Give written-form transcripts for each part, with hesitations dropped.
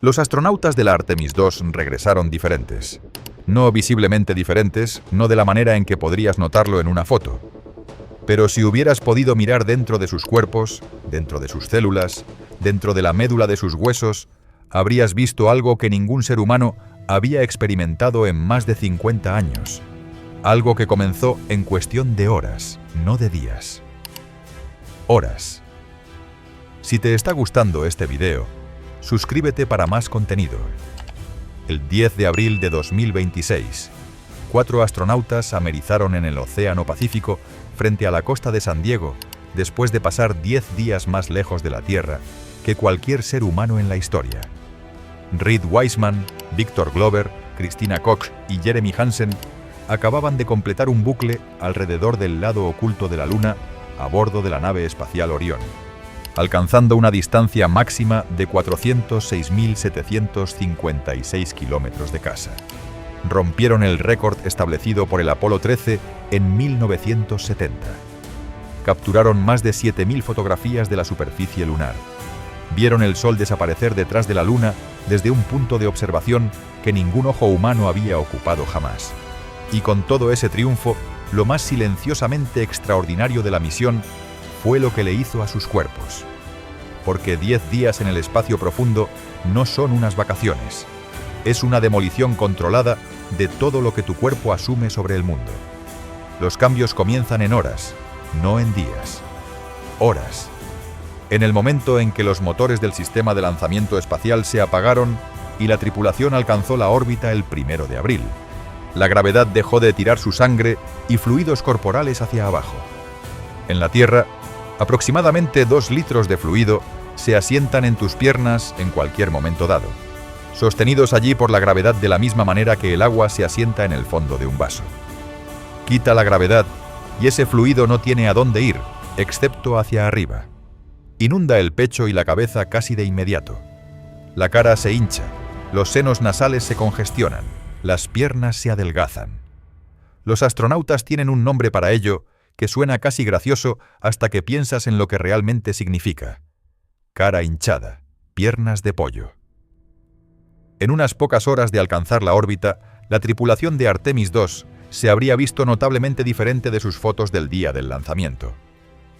Los astronautas de la Artemis II regresaron diferentes. No visiblemente diferentes, no de la manera en que podrías notarlo en una foto. Pero si hubieras podido mirar dentro de sus cuerpos, dentro de sus células, dentro de la médula de sus huesos, habrías visto algo que ningún ser humano había experimentado en más de 50 años. Algo que comenzó en cuestión de horas, no de días. Horas. Si te está gustando este video, suscríbete para más contenido. El 10 de abril de 2026, 4 astronautas amerizaron en el Océano Pacífico frente a la costa de San Diego, después de pasar 10 días más lejos de la Tierra que cualquier ser humano en la historia. Reed Wiseman, Victor Glover, Christina Koch y Jeremy Hansen acababan de completar un bucle alrededor del lado oculto de la Luna a bordo de la nave espacial Orión, alcanzando una distancia máxima de 406.756 kilómetros de casa. Rompieron el récord establecido por el Apolo 13 en 1970. Capturaron más de 7.000 fotografías de la superficie lunar. Vieron el Sol desaparecer detrás de la Luna desde un punto de observación que ningún ojo humano había ocupado jamás. Y con todo ese triunfo, lo más silenciosamente extraordinario de la misión fue lo que le hizo a sus cuerpos. Porque 10 días en el espacio profundo no son unas vacaciones. Es una demolición controlada de todo lo que tu cuerpo asume sobre el mundo. Los cambios comienzan en horas, no en días. Horas. En el momento en que los motores del sistema de lanzamiento espacial se apagaron y la tripulación alcanzó la órbita el 1 de abril. La gravedad dejó de tirar su sangre y fluidos corporales hacia abajo. En la Tierra, aproximadamente 2 litros de fluido se asientan en tus piernas en cualquier momento dado, sostenidos allí por la gravedad de la misma manera que el agua se asienta en el fondo de un vaso. Quita la gravedad y ese fluido no tiene a dónde ir, excepto hacia arriba. Inunda el pecho y la cabeza casi de inmediato. La cara se hincha, los senos nasales se congestionan, las piernas se adelgazan. Los astronautas tienen un nombre para ello que suena casi gracioso hasta que piensas en lo que realmente significa. Cara hinchada, piernas de pollo. En unas pocas horas de alcanzar la órbita, la tripulación de Artemis II se habría visto notablemente diferente de sus fotos del día del lanzamiento.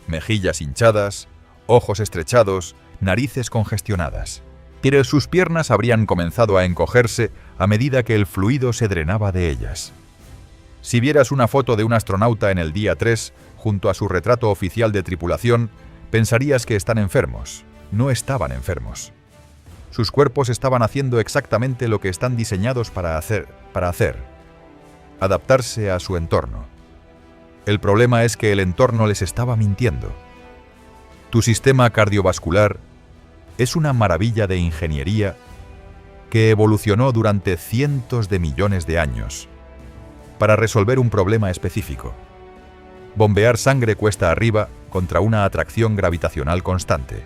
Mejillas hinchadas, ojos estrechados, narices congestionadas. Pero sus piernas habrían comenzado a encogerse a medida que el fluido se drenaba de ellas. Si vieras una foto de un astronauta en el día 3, junto a su retrato oficial de tripulación, pensarías que están enfermos. No estaban enfermos. Sus cuerpos estaban haciendo exactamente lo que están diseñados para hacer. Adaptarse a su entorno. El problema es que el entorno les estaba mintiendo. Tu sistema cardiovascular es una maravilla de ingeniería que evolucionó durante cientos de millones de años para resolver un problema específico. Bombear sangre cuesta arriba contra una atracción gravitacional constante.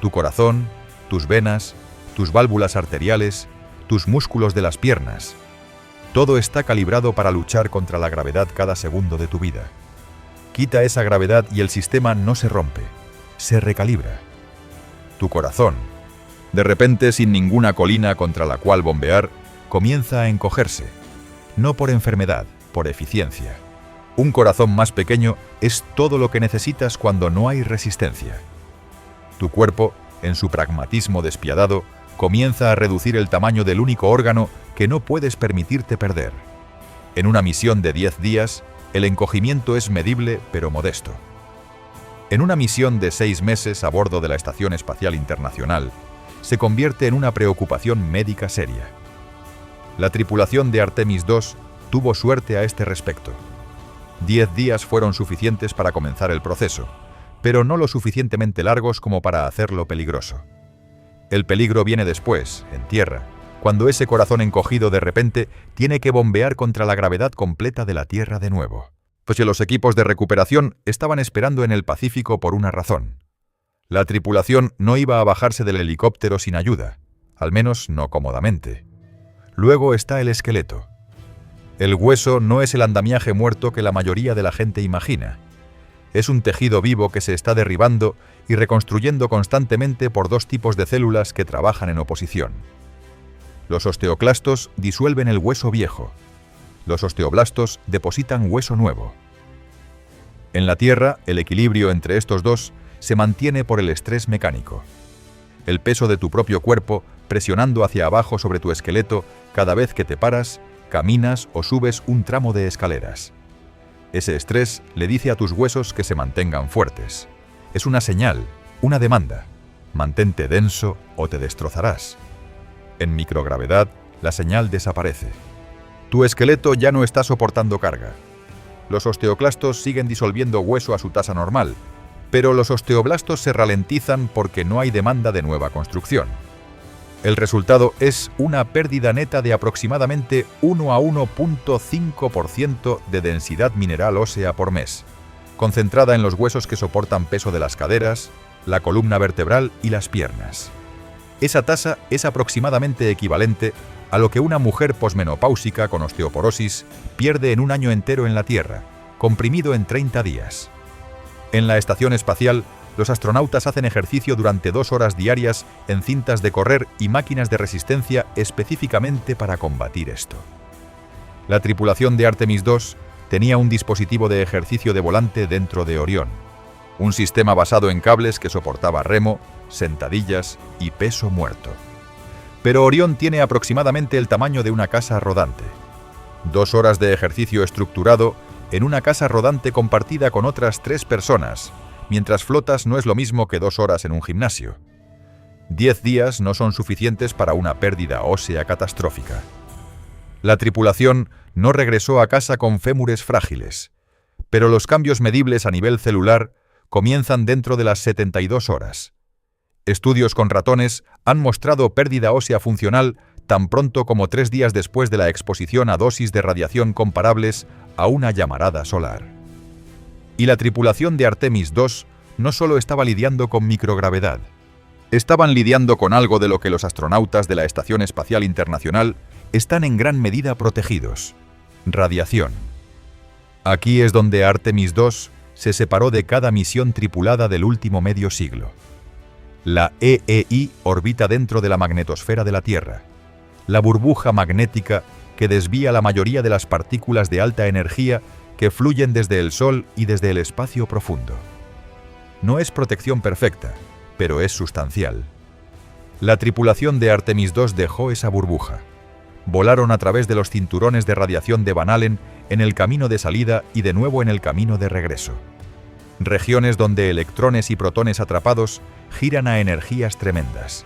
Tu corazón, tus venas, tus válvulas arteriales, tus músculos de las piernas, todo está calibrado para luchar contra la gravedad cada segundo de tu vida. Quita esa gravedad y el sistema no se rompe, se recalibra. Tu corazón, de repente sin ninguna colina contra la cual bombear, comienza a encogerse. No por enfermedad, por eficiencia. Un corazón más pequeño es todo lo que necesitas cuando no hay resistencia. Tu cuerpo, en su pragmatismo despiadado, comienza a reducir el tamaño del único órgano que no puedes permitirte perder. En una misión de 10 días, el encogimiento es medible pero modesto. En una misión de 6 meses a bordo de la Estación Espacial Internacional, se convierte en una preocupación médica seria. La tripulación de Artemis II tuvo suerte a este respecto. 10 días fueron suficientes para comenzar el proceso, pero no lo suficientemente largos como para hacerlo peligroso. El peligro viene después, en tierra, cuando ese corazón encogido de repente tiene que bombear contra la gravedad completa de la Tierra de nuevo. Pues que los equipos de recuperación estaban esperando en el Pacífico por una razón. La tripulación no iba a bajarse del helicóptero sin ayuda, al menos no cómodamente. Luego está el esqueleto. El hueso no es el andamiaje muerto que la mayoría de la gente imagina. Es un tejido vivo que se está derribando y reconstruyendo constantemente por dos tipos de células que trabajan en oposición. Los osteoclastos disuelven el hueso viejo. Los osteoblastos depositan hueso nuevo. En la Tierra, el equilibrio entre estos dos se mantiene por el estrés mecánico. El peso de tu propio cuerpo presionando hacia abajo sobre tu esqueleto cada vez que te paras, caminas o subes un tramo de escaleras. Ese estrés le dice a tus huesos que se mantengan fuertes. Es una señal, una demanda. Mantente denso o te destrozarás. En microgravedad, la señal desaparece. Tu esqueleto ya no está soportando carga. Los osteoclastos siguen disolviendo hueso a su tasa normal, pero los osteoblastos se ralentizan porque no hay demanda de nueva construcción. El resultado es una pérdida neta de aproximadamente 1 a 1.5% de densidad mineral ósea por mes, concentrada en los huesos que soportan peso de las caderas, la columna vertebral y las piernas. Esa tasa es aproximadamente equivalente a lo que una mujer posmenopáusica con osteoporosis pierde en un año entero en la Tierra, comprimido en 30 días. En la estación espacial, los astronautas hacen ejercicio durante 2 horas diarias en cintas de correr y máquinas de resistencia específicamente para combatir esto. La tripulación de Artemis II tenía un dispositivo de ejercicio de volante dentro de Orión, un sistema basado en cables que soportaba remo, sentadillas y peso muerto. Pero Orión tiene aproximadamente el tamaño de una casa rodante. 2 horas de ejercicio estructurado en una casa rodante compartida con otras 3 personas, mientras flotas no es lo mismo que 2 horas en un gimnasio. 10 días no son suficientes para una pérdida ósea catastrófica. La tripulación no regresó a casa con fémures frágiles, pero los cambios medibles a nivel celular comienzan dentro de las 72 horas. Estudios con ratones han mostrado pérdida ósea funcional tan pronto como 3 días después de la exposición a dosis de radiación comparables a una llamarada solar. Y la tripulación de Artemis II no solo estaba lidiando con microgravedad, estaban lidiando con algo de lo que los astronautas de la Estación Espacial Internacional están en gran medida protegidos: radiación. Aquí es donde Artemis II se separó de cada misión tripulada del último medio siglo. La EEI orbita dentro de la magnetosfera de la Tierra, la burbuja magnética que desvía la mayoría de las partículas de alta energía que fluyen desde el Sol y desde el espacio profundo. No es protección perfecta, pero es sustancial. La tripulación de Artemis II dejó esa burbuja. Volaron a través de los cinturones de radiación de Van Allen en el camino de salida y de nuevo en el camino de regreso. Regiones donde electrones y protones atrapados giran a energías tremendas.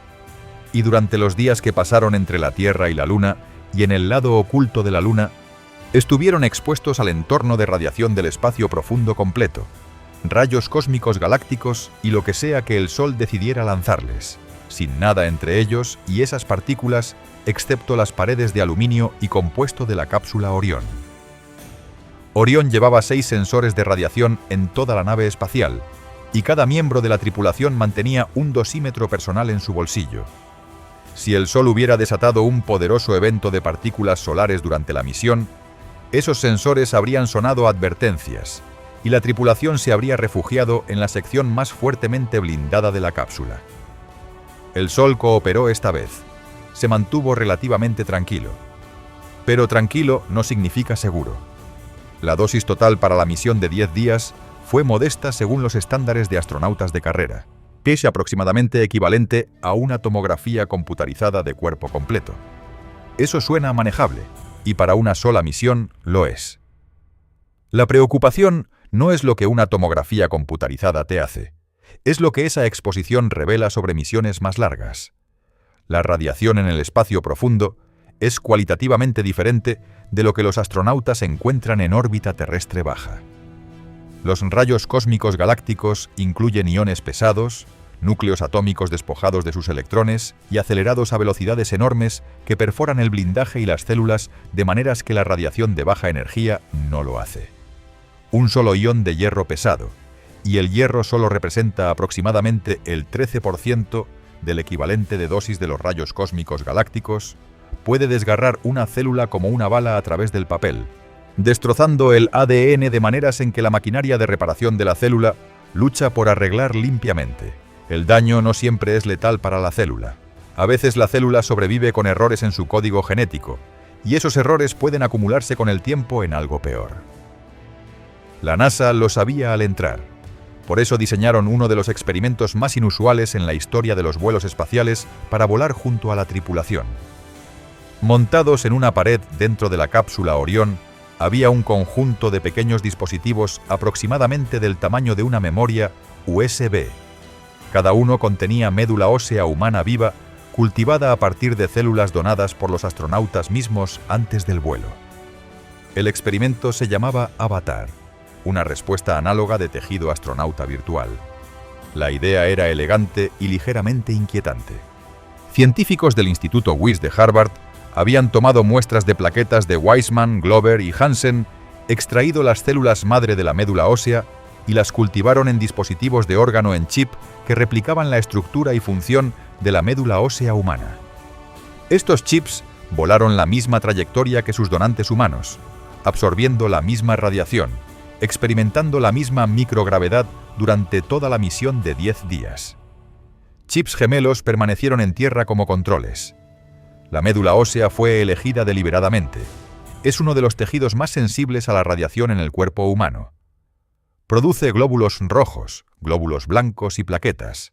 Y durante los días que pasaron entre la Tierra y la Luna, y en el lado oculto de la Luna, estuvieron expuestos al entorno de radiación del espacio profundo completo, rayos cósmicos galácticos y lo que sea que el Sol decidiera lanzarles, sin nada entre ellos y esas partículas, excepto las paredes de aluminio y compuesto de la cápsula Orión. Orión llevaba 6 sensores de radiación en toda la nave espacial, y cada miembro de la tripulación mantenía un dosímetro personal en su bolsillo. Si el Sol hubiera desatado un poderoso evento de partículas solares durante la misión, esos sensores habrían sonado advertencias, y la tripulación se habría refugiado en la sección más fuertemente blindada de la cápsula. El Sol cooperó esta vez. Se mantuvo relativamente tranquilo. Pero tranquilo no significa seguro. La dosis total para la misión de 10 días fue modesta según los estándares de astronautas de carrera, que es aproximadamente equivalente a una tomografía computarizada de cuerpo completo. Eso suena manejable, y para una sola misión lo es. La preocupación no es lo que una tomografía computarizada te hace, es lo que esa exposición revela sobre misiones más largas. La radiación en el espacio profundo es cualitativamente diferente de lo que los astronautas encuentran en órbita terrestre baja. Los rayos cósmicos galácticos incluyen iones pesados, núcleos atómicos despojados de sus electrones y acelerados a velocidades enormes que perforan el blindaje y las células de maneras que la radiación de baja energía no lo hace. Un solo ion de hierro pesado, y el hierro solo representa aproximadamente el 13% del equivalente de dosis de los rayos cósmicos galácticos, puede desgarrar una célula como una bala a través del papel, destrozando el ADN de maneras en que la maquinaria de reparación de la célula lucha por arreglar limpiamente. El daño no siempre es letal para la célula. A veces la célula sobrevive con errores en su código genético, y esos errores pueden acumularse con el tiempo en algo peor. La NASA lo sabía al entrar. Por eso diseñaron uno de los experimentos más inusuales en la historia de los vuelos espaciales para volar junto a la tripulación. Montados en una pared dentro de la cápsula Orión, había un conjunto de pequeños dispositivos aproximadamente del tamaño de una memoria USB. Cada uno contenía médula ósea humana viva, cultivada a partir de células donadas por los astronautas mismos antes del vuelo. El experimento se llamaba Avatar, una respuesta análoga de tejido astronauta virtual. La idea era elegante y ligeramente inquietante. Científicos del Instituto Wyss de Harvard habían tomado muestras de plaquetas de Weissman, Glover y Hansen, extraído las células madre de la médula ósea y las cultivaron en dispositivos de órgano en chip que replicaban la estructura y función de la médula ósea humana. Estos chips volaron la misma trayectoria que sus donantes humanos, absorbiendo la misma radiación, experimentando la misma microgravedad durante toda la misión de 10 días. Chips gemelos permanecieron en tierra como controles. La médula ósea fue elegida deliberadamente. Es uno de los tejidos más sensibles a la radiación en el cuerpo humano. Produce glóbulos rojos, glóbulos blancos y plaquetas.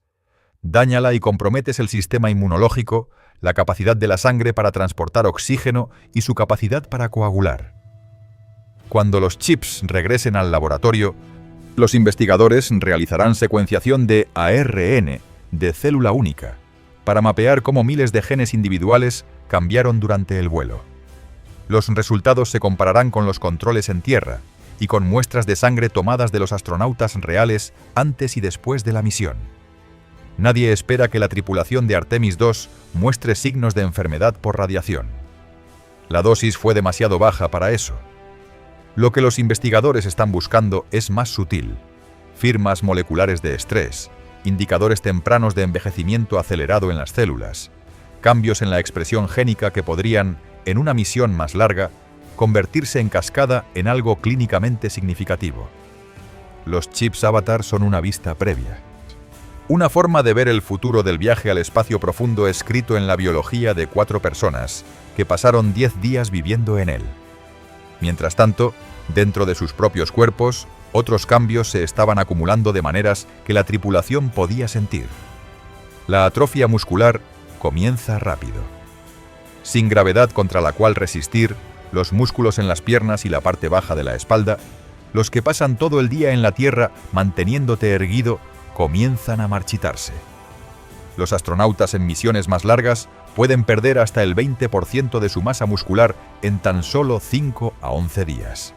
Dáñala y comprometes el sistema inmunológico, la capacidad de la sangre para transportar oxígeno y su capacidad para coagular. Cuando los chips regresen al laboratorio, los investigadores realizarán secuenciación de ARN de célula única para mapear cómo miles de genes individuales cambiaron durante el vuelo. Los resultados se compararán con los controles en tierra y con muestras de sangre tomadas de los astronautas reales antes y después de la misión. Nadie espera que la tripulación de Artemis II muestre signos de enfermedad por radiación. La dosis fue demasiado baja para eso. Lo que los investigadores están buscando es más sutil: firmas moleculares de estrés, indicadores tempranos de envejecimiento acelerado en las células, cambios en la expresión génica que podrían, en una misión más larga, convertirse en cascada en algo clínicamente significativo. Los chips Avatar son una vista previa. Una forma de ver el futuro del viaje al espacio profundo escrito en la biología de 4 personas que pasaron 10 días viviendo en él. Mientras tanto, dentro de sus propios cuerpos, otros cambios se estaban acumulando de maneras que la tripulación podía sentir. La atrofia muscular comienza rápido. Sin gravedad contra la cual resistir, los músculos en las piernas y la parte baja de la espalda, los que pasan todo el día en la Tierra manteniéndote erguido, comienzan a marchitarse. Los astronautas en misiones más largas pueden perder hasta el 20% de su masa muscular en tan solo 5 a 11 días.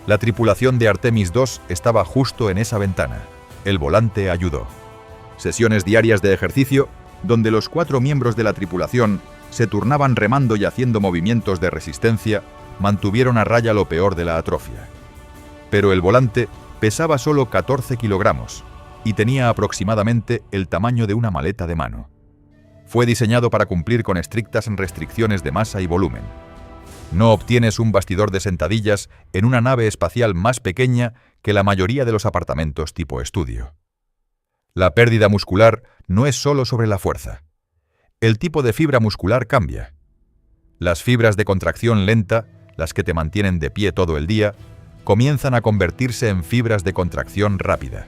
La tripulación de Artemis II estaba justo en esa ventana. El volante ayudó. Sesiones diarias de ejercicio, donde los 4 miembros de la tripulación se turnaban remando y haciendo movimientos de resistencia, mantuvieron a raya lo peor de la atrofia. Pero el volante pesaba solo 14 kilogramos y tenía aproximadamente el tamaño de una maleta de mano. Fue diseñado para cumplir con estrictas restricciones de masa y volumen. No obtienes un bastidor de sentadillas en una nave espacial más pequeña que la mayoría de los apartamentos tipo estudio. La pérdida muscular no es solo sobre la fuerza. El tipo de fibra muscular cambia. Las fibras de contracción lenta, las que te mantienen de pie todo el día, comienzan a convertirse en fibras de contracción rápida.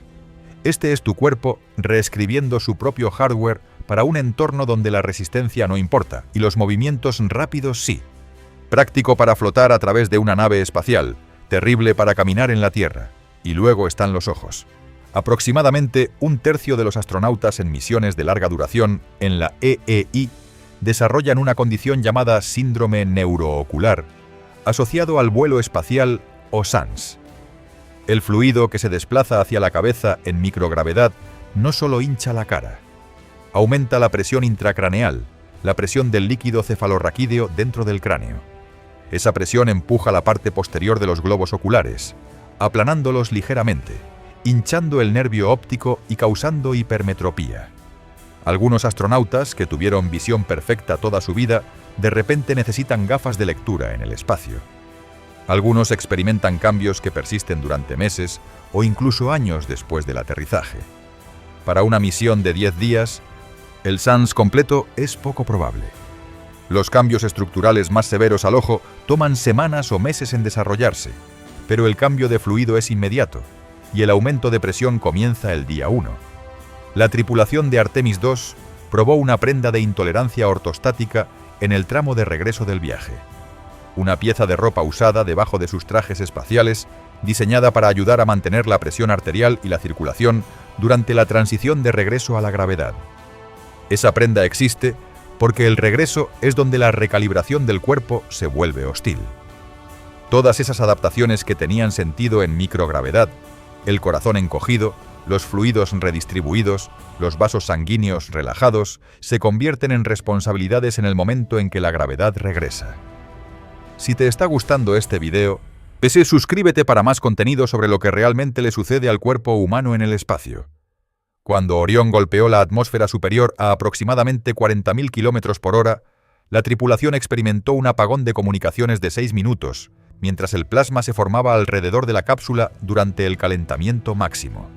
Este es tu cuerpo reescribiendo su propio hardware para un entorno donde la resistencia no importa y los movimientos rápidos sí. Práctico para flotar a través de una nave espacial, terrible para caminar en la Tierra. Y luego están los ojos. Aproximadamente 1/3 de los astronautas en misiones de larga duración en la EEI desarrollan una condición llamada síndrome neuroocular, asociado al vuelo espacial o SANS. El fluido que se desplaza hacia la cabeza en microgravedad no solo hincha la cara, aumenta la presión intracraneal, la presión del líquido cefalorraquídeo dentro del cráneo. Esa presión empuja la parte posterior de los globos oculares, aplanándolos ligeramente, hinchando el nervio óptico y causando hipermetropía. Algunos astronautas que tuvieron visión perfecta toda su vida, de repente necesitan gafas de lectura en el espacio. Algunos experimentan cambios que persisten durante meses o incluso años después del aterrizaje. Para una misión de 10 días, el SANS completo es poco probable. Los cambios estructurales más severos al ojo toman semanas o meses en desarrollarse, pero el cambio de fluido es inmediato y el aumento de presión comienza el día 1. La tripulación de Artemis II probó una prenda de intolerancia ortostática en el tramo de regreso del viaje. Una pieza de ropa usada debajo de sus trajes espaciales, diseñada para ayudar a mantener la presión arterial y la circulación durante la transición de regreso a la gravedad. Esa prenda existe porque el regreso es donde la recalibración del cuerpo se vuelve hostil. Todas esas adaptaciones que tenían sentido en microgravedad, el corazón encogido, los fluidos redistribuidos, los vasos sanguíneos relajados, se convierten en responsabilidades en el momento en que la gravedad regresa. Si te está gustando este video, suscríbete para más contenido sobre lo que realmente le sucede al cuerpo humano en el espacio. Cuando Orión golpeó la atmósfera superior a aproximadamente 40.000 km/h, la tripulación experimentó un apagón de comunicaciones de 6 minutos, mientras el plasma se formaba alrededor de la cápsula durante el calentamiento máximo.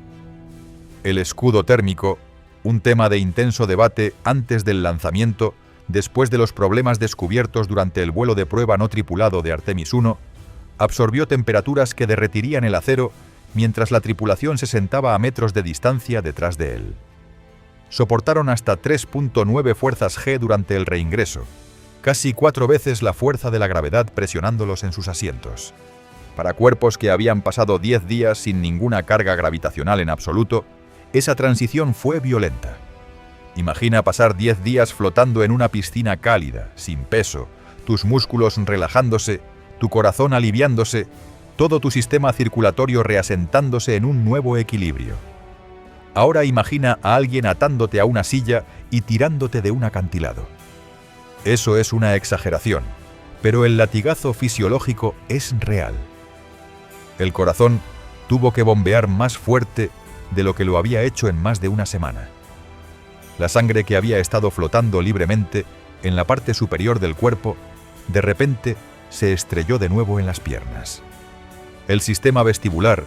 El escudo térmico, un tema de intenso debate antes del lanzamiento, después de los problemas descubiertos durante el vuelo de prueba no tripulado de Artemis I, absorbió temperaturas que derretirían el acero mientras la tripulación se sentaba a metros de distancia detrás de él. Soportaron hasta 3.9 fuerzas G durante el reingreso, casi 4 veces la fuerza de la gravedad presionándolos en sus asientos. Para cuerpos que habían pasado 10 días sin ninguna carga gravitacional en absoluto, esa transición fue violenta. Imagina pasar 10 días flotando en una piscina cálida, sin peso, tus músculos relajándose, tu corazón aliviándose, todo tu sistema circulatorio reasentándose en un nuevo equilibrio. Ahora imagina a alguien atándote a una silla y tirándote de un acantilado. Eso es una exageración, pero el latigazo fisiológico es real. El corazón tuvo que bombear más fuerte de lo que lo había hecho en más de una semana. La sangre que había estado flotando libremente en la parte superior del cuerpo, de repente se estrelló de nuevo en las piernas. El sistema vestibular,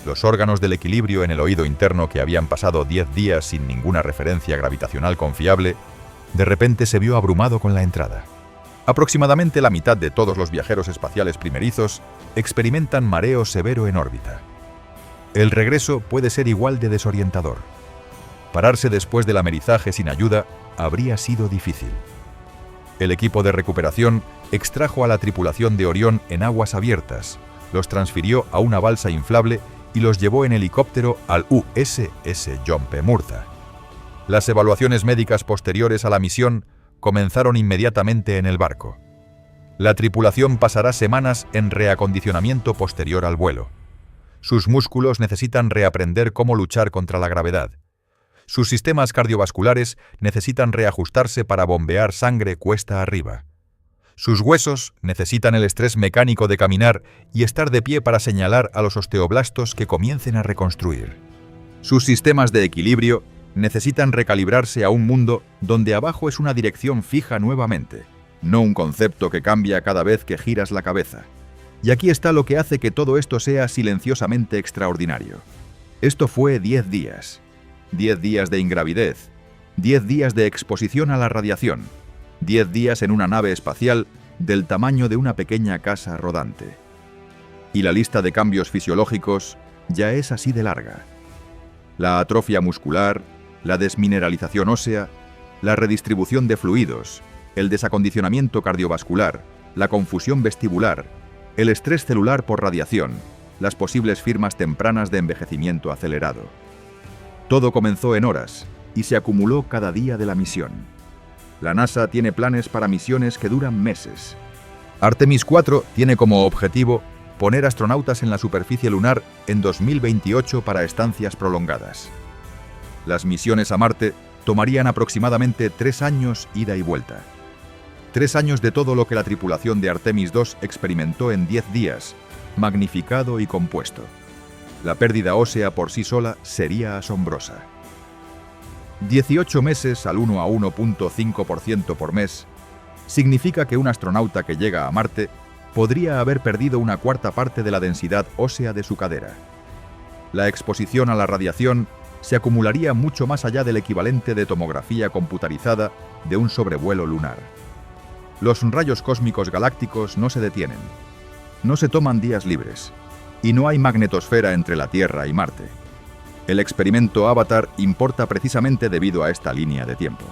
los órganos del equilibrio en el oído interno que habían pasado 10 días sin ninguna referencia gravitacional confiable, de repente se vio abrumado con la entrada. Aproximadamente la mitad de todos los viajeros espaciales primerizos experimentan mareo severo en órbita. El regreso puede ser igual de desorientador. Pararse después del amerizaje sin ayuda habría sido difícil. El equipo de recuperación extrajo a la tripulación de Orión en aguas abiertas, los transfirió a una balsa inflable y los llevó en helicóptero al USS John P. Murtha. Las evaluaciones médicas posteriores a la misión comenzaron inmediatamente en el barco. La tripulación pasará semanas en reacondicionamiento posterior al vuelo. Sus músculos necesitan reaprender cómo luchar contra la gravedad. Sus sistemas cardiovasculares necesitan reajustarse para bombear sangre cuesta arriba. Sus huesos necesitan el estrés mecánico de caminar y estar de pie para señalar a los osteoblastos que comiencen a reconstruir. Sus sistemas de equilibrio necesitan recalibrarse a un mundo donde abajo es una dirección fija nuevamente, no un concepto que cambia cada vez que giras la cabeza. Y aquí está lo que hace que todo esto sea silenciosamente extraordinario. Esto fue 10 días. 10 días de ingravidez. 10 días de exposición a la radiación. 10 días en una nave espacial del tamaño de una pequeña casa rodante. Y la lista de cambios fisiológicos ya es así de larga. La atrofia muscular, la desmineralización ósea, la redistribución de fluidos, el desacondicionamiento cardiovascular, la confusión vestibular, el estrés celular por radiación, las posibles firmas tempranas de envejecimiento acelerado. Todo comenzó en horas y se acumuló cada día de la misión. La NASA tiene planes para misiones que duran meses. Artemis IV tiene como objetivo poner astronautas en la superficie lunar en 2028 para estancias prolongadas. Las misiones a Marte tomarían aproximadamente 3 años ida y vuelta. 3 años de todo lo que la tripulación de Artemis II experimentó en 10 días, magnificado y compuesto. La pérdida ósea por sí sola sería asombrosa. 18 meses al 1 a 1.5% por mes significa que un astronauta que llega a Marte podría haber perdido una cuarta parte de la densidad ósea de su cadera. La exposición a la radiación se acumularía mucho más allá del equivalente de tomografía computarizada de un sobrevuelo lunar. Los rayos cósmicos galácticos no se detienen, no se toman días libres, y no hay magnetosfera entre la Tierra y Marte. El experimento Avatar importa precisamente debido a esta línea de tiempo.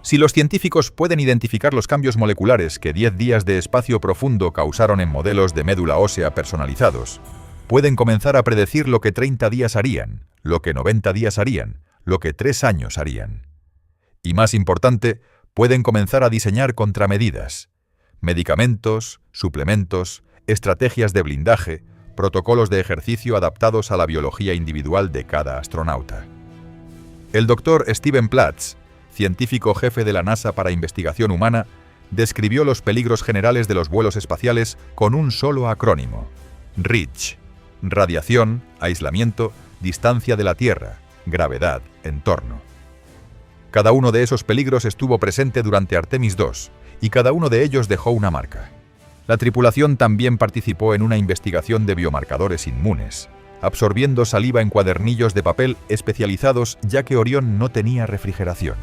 Si los científicos pueden identificar los cambios moleculares que 10 días de espacio profundo causaron en modelos de médula ósea personalizados, pueden comenzar a predecir lo que 30 días harían, lo que 90 días harían, lo que 3 años harían. Y más importante, pueden comenzar a diseñar contramedidas, medicamentos, suplementos, estrategias de blindaje, protocolos de ejercicio adaptados a la biología individual de cada astronauta. El Dr. Steven Platz, científico jefe de la NASA para investigación humana, describió los peligros generales de los vuelos espaciales con un solo acrónimo: REACH. Radiación, aislamiento, distancia de la Tierra, gravedad, entorno. Cada uno de esos peligros estuvo presente durante Artemis II, y cada uno de ellos dejó una marca. La tripulación también participó en una investigación de biomarcadores inmunes, absorbiendo saliva en cuadernillos de papel especializados ya que Orión no tenía refrigeración.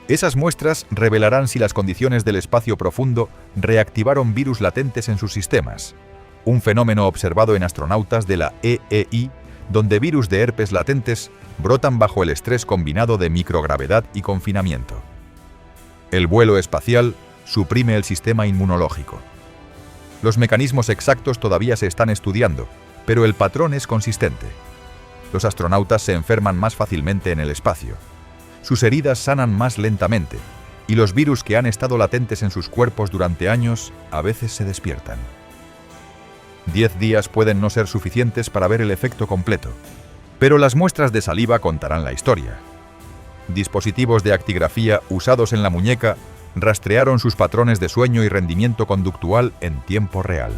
Esas muestras revelarán si las condiciones del espacio profundo reactivaron virus latentes en sus sistemas, un fenómeno observado en astronautas de la EEI, donde virus de herpes latentes brotan bajo el estrés combinado de microgravedad y confinamiento. El vuelo espacial suprime el sistema inmunológico. Los mecanismos exactos todavía se están estudiando, pero el patrón es consistente. Los astronautas se enferman más fácilmente en el espacio. Sus heridas sanan más lentamente, y los virus que han estado latentes en sus cuerpos durante años a veces se despiertan. 10 días pueden no ser suficientes para ver el efecto completo, pero las muestras de saliva contarán la historia. Dispositivos de actigrafía usados en la muñeca rastrearon sus patrones de sueño y rendimiento conductual en tiempo real.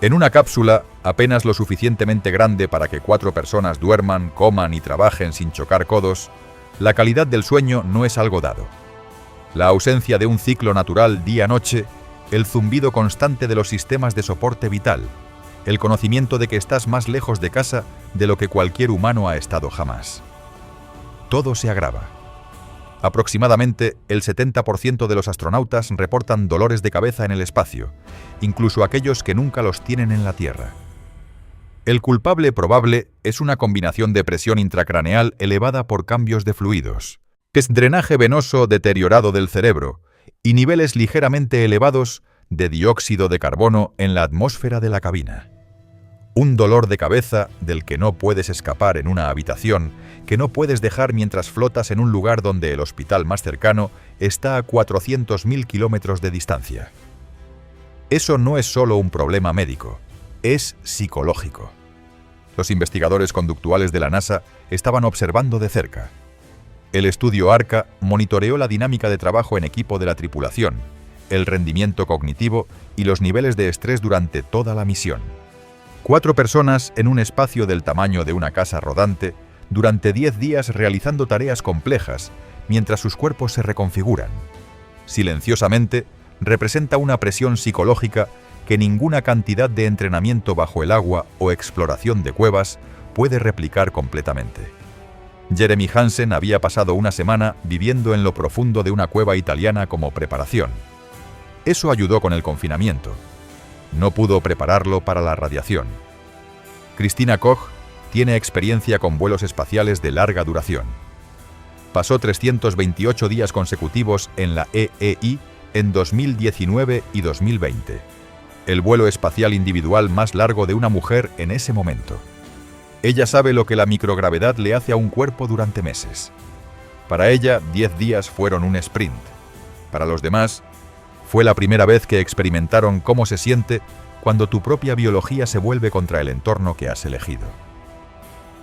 En una cápsula apenas lo suficientemente grande para que 4 personas duerman, coman y trabajen sin chocar codos, la calidad del sueño no es algo dado. La ausencia de un ciclo natural día-noche, el zumbido constante de los sistemas de soporte vital, el conocimiento de que estás más lejos de casa de lo que cualquier humano ha estado jamás. Todo se agrava. Aproximadamente el 70% de los astronautas reportan dolores de cabeza en el espacio, incluso aquellos que nunca los tienen en la Tierra. El culpable probable es una combinación de presión intracraneal elevada por cambios de fluidos, drenaje venoso deteriorado del cerebro y niveles ligeramente elevados de dióxido de carbono en la atmósfera de la cabina. Un dolor de cabeza del que no puedes escapar en una habitación, que no puedes dejar mientras flotas en un lugar donde el hospital más cercano está a 400.000 kilómetros de distancia. Eso no es solo un problema médico, es psicológico. Los investigadores conductuales de la NASA estaban observando de cerca. El estudio ARCA monitoreó la dinámica de trabajo en equipo de la tripulación, el rendimiento cognitivo y los niveles de estrés durante toda la misión. 4 personas en un espacio del tamaño de una casa rodante durante 10 días realizando tareas complejas mientras sus cuerpos se reconfiguran. Silenciosamente, representa una presión psicológica que ninguna cantidad de entrenamiento bajo el agua o exploración de cuevas puede replicar completamente. Jeremy Hansen había pasado una semana viviendo en lo profundo de una cueva italiana como preparación. Eso ayudó con el confinamiento. No pudo prepararlo para la radiación. Christina Koch tiene experiencia con vuelos espaciales de larga duración. Pasó 328 días consecutivos en la EEI en 2019 y 2020, el vuelo espacial individual más largo de una mujer en ese momento. Ella sabe lo que la microgravedad le hace a un cuerpo durante meses. Para ella, 10 días fueron un sprint. Para los demás, fue la primera vez que experimentaron cómo se siente cuando tu propia biología se vuelve contra el entorno que has elegido.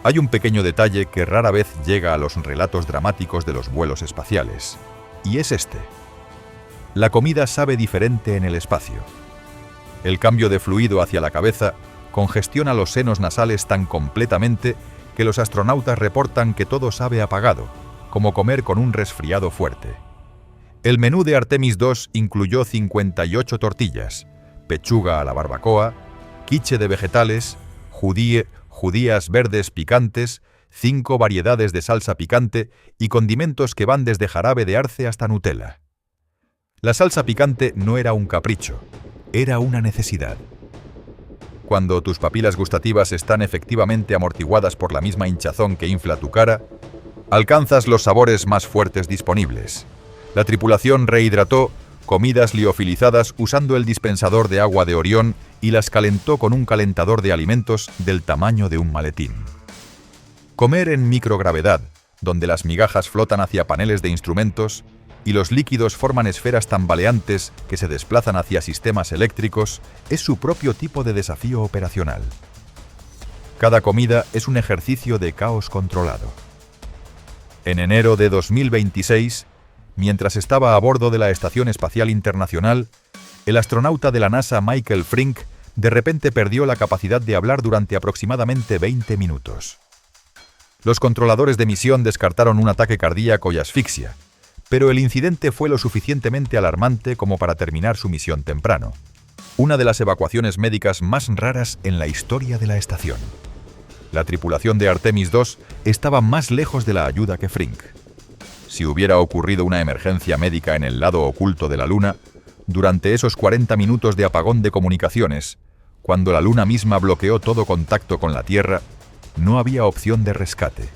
Hay un pequeño detalle que rara vez llega a los relatos dramáticos de los vuelos espaciales, y es este. La comida sabe diferente en el espacio. El cambio de fluido hacia la cabeza congestiona los senos nasales tan completamente que los astronautas reportan que todo sabe apagado, como comer con un resfriado fuerte. El menú de Artemis II incluyó 58 tortillas, pechuga a la barbacoa, quiche de vegetales, judías verdes picantes, 5 variedades de salsa picante y condimentos que van desde jarabe de arce hasta Nutella. La salsa picante no era un capricho, era una necesidad. Cuando tus papilas gustativas están efectivamente amortiguadas por la misma hinchazón que infla tu cara, alcanzas los sabores más fuertes disponibles. La tripulación rehidrató comidas liofilizadas usando el dispensador de agua de Orión y las calentó con un calentador de alimentos del tamaño de un maletín. Comer en microgravedad, donde las migajas flotan hacia paneles de instrumentos y los líquidos forman esferas tambaleantes que se desplazan hacia sistemas eléctricos, es su propio tipo de desafío operacional. Cada comida es un ejercicio de caos controlado. En enero de 2026, mientras estaba a bordo de la Estación Espacial Internacional, el astronauta de la NASA Michael Frink de repente perdió la capacidad de hablar durante aproximadamente 20 minutos. Los controladores de misión descartaron un ataque cardíaco y asfixia, pero el incidente fue lo suficientemente alarmante como para terminar su misión temprano. Una de las evacuaciones médicas más raras en la historia de la estación. La tripulación de Artemis II estaba más lejos de la ayuda que Frink. Si hubiera ocurrido una emergencia médica en el lado oculto de la Luna, durante esos 40 minutos de apagón de comunicaciones, cuando la Luna misma bloqueó todo contacto con la Tierra, no había opción de rescate,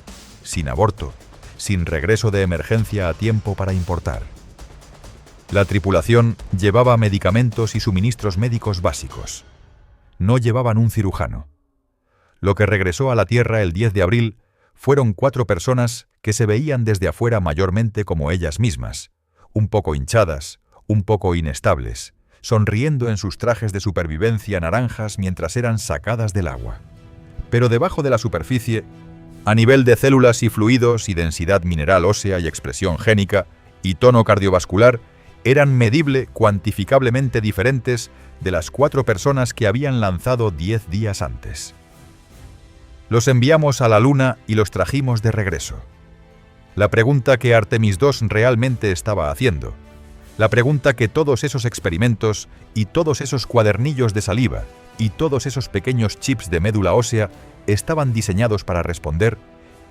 sin aborto, sin regreso de emergencia a tiempo para importar. La tripulación llevaba medicamentos y suministros médicos básicos. No llevaban un cirujano. Lo que regresó a la Tierra el 10 de abril fueron 4 personas que se veían desde afuera mayormente como ellas mismas, un poco hinchadas, un poco inestables, sonriendo en sus trajes de supervivencia naranjas mientras eran sacadas del agua. Pero debajo de la superficie, a nivel de células y fluidos y densidad mineral ósea y expresión génica y tono cardiovascular, eran cuantificablemente diferentes de las 4 personas que habían lanzado 10 días antes. Los enviamos a la Luna y los trajimos de regreso. La pregunta que Artemis II realmente estaba haciendo, la pregunta que todos esos experimentos y todos esos cuadernillos de saliva y todos esos pequeños chips de médula ósea estaban diseñados para responder,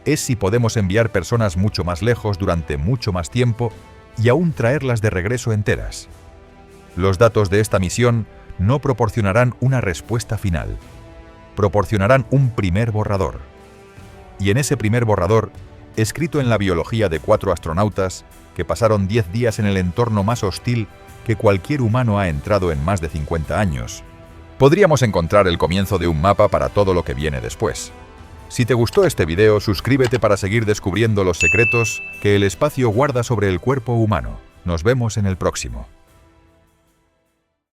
es si podemos enviar personas mucho más lejos durante mucho más tiempo y aún traerlas de regreso enteras. Los datos de esta misión no proporcionarán una respuesta final. Proporcionarán un primer borrador. Y en ese primer borrador, escrito en la biología de 4 astronautas que pasaron 10 días en el entorno más hostil que cualquier humano ha entrado en más de 50 años, podríamos encontrar el comienzo de un mapa para todo lo que viene después. Si te gustó este video, suscríbete para seguir descubriendo los secretos que el espacio guarda sobre el cuerpo humano. Nos vemos en el próximo.